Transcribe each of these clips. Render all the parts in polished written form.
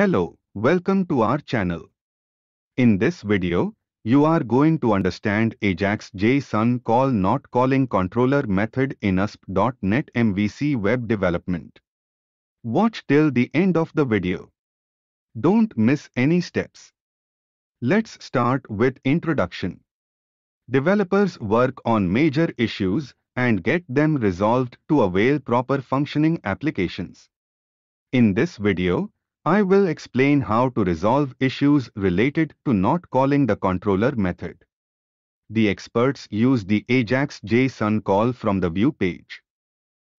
Hello, welcome to our channel. In this video, you are going to understand Ajax JSON call not calling controller method in Asp.NET MVC web development. Watch till the end of the video. Don't miss any steps. Let's start with introduction. Developers work on major issues and get them resolved to avail proper functioning applications. In this video, I will explain how to resolve issues related to not calling the controller method. The experts use the Ajax JSON call from the view page,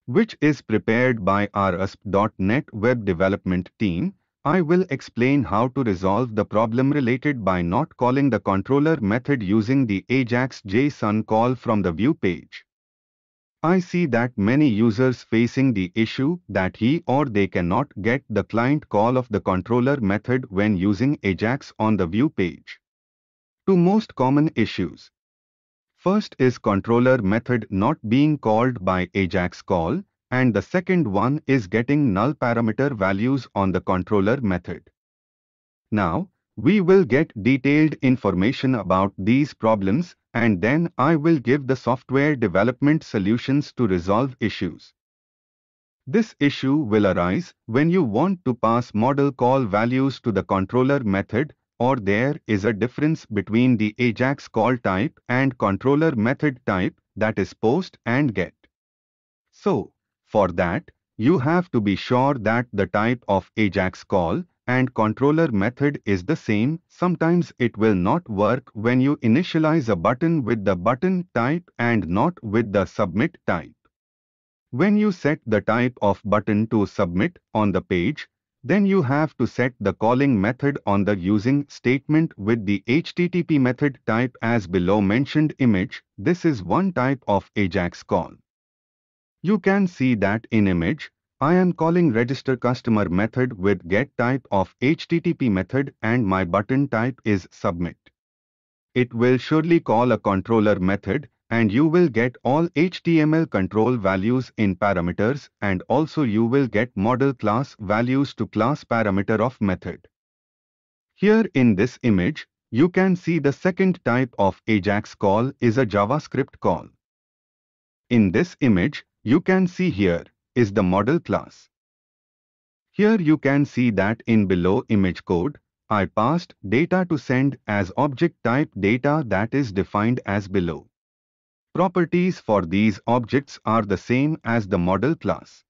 which is prepared by our Asp.NET web development team. I will explain how to resolve the problem related by not calling the controller method using the Ajax JSON call from the view page. I see that many users facing the issue that he or they cannot get the client call of the controller method when using Ajax on the view page. Two most common issues. First is controller method not being called by Ajax call, and the second one is getting null parameter values on the controller method. Now, we will get detailed information about these problems, and then I will give the software development solutions to resolve issues. This issue will arise when you want to pass model call values to the controller method, or there is a difference between the Ajax call type and controller method type, that is post and get. So, for that, you have to be sure that the type of Ajax call and controller method is the same. Sometimes it will not work when you initialize a button with the button type and not with the submit type. When you set the type of button to submit on the page, then you have to set the calling method on the using statement with the HTTP method type as below mentioned image. This is one type of Ajax call. You can see that in image, I am calling register customer method with get type of HTTP method and my button type is submit. It will surely call a controller method and you will get all HTML control values in parameters, and also you will get model class values to class parameter of method. Here in this image, you can see the second type of Ajax call is a JavaScript call. In this image, you can see here is the model class. Here you can see that in below image code, I passed data to send as object type data that is defined as below. Properties for these objects are the same as the model class.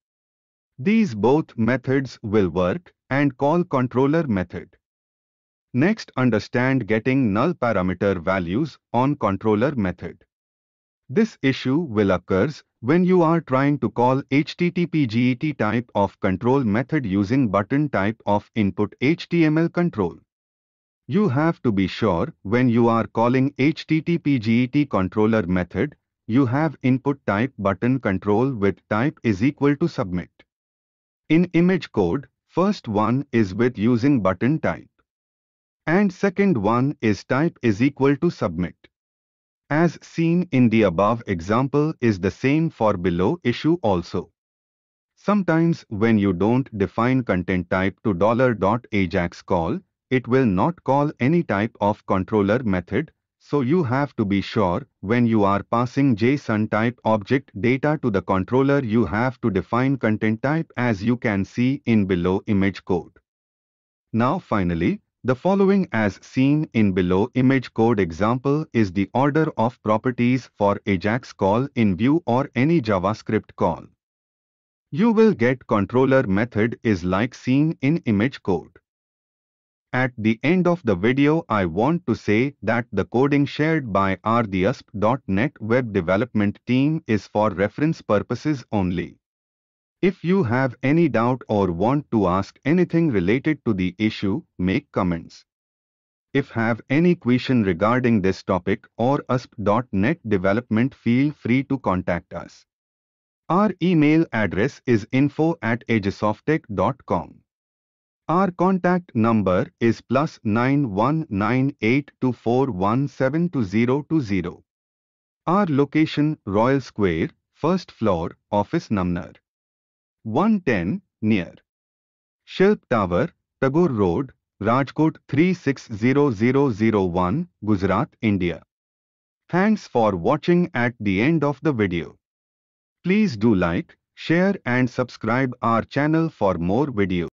These both methods will work and call controller method. Next, understand getting null parameter values on controller method. This issue will occur when you are trying to call HTTP GET type of control method using button type of input HTML control. You have to be sure when you are calling HTTP GET controller method, you have input type button control with type is equal to submit. In image code, first one is with using button type, and second one is type is equal to submit. As seen in the above example is the same for below issue also. Sometimes when you don't define content type to $.ajax call, it will not call any type of controller method, so you have to be sure when you are passing JSON type object data to the controller you have to define content type as you can see in below image code. Now finally, the following as seen in below image code example is the order of properties for Ajax call in Vue or any JavaScript call. You will get controller method is like seen in image code. At the end of the video, I want to say that the coding shared by the Asp.NET web development team is for reference purposes only. If you have any doubt or want to ask anything related to the issue, make comments. If have any question regarding this topic or Asp.NET development, feel free to contact us. Our email address is info@aegissofttech.com. Our contact number is +919824172020. Our location Royal Square, 1st floor, office number 110, near Shilp Tower, Tagore Road, Rajkot 360001, Gujarat, India. Thanks for watching at the end of the video. Please do like, share and subscribe our channel for more videos.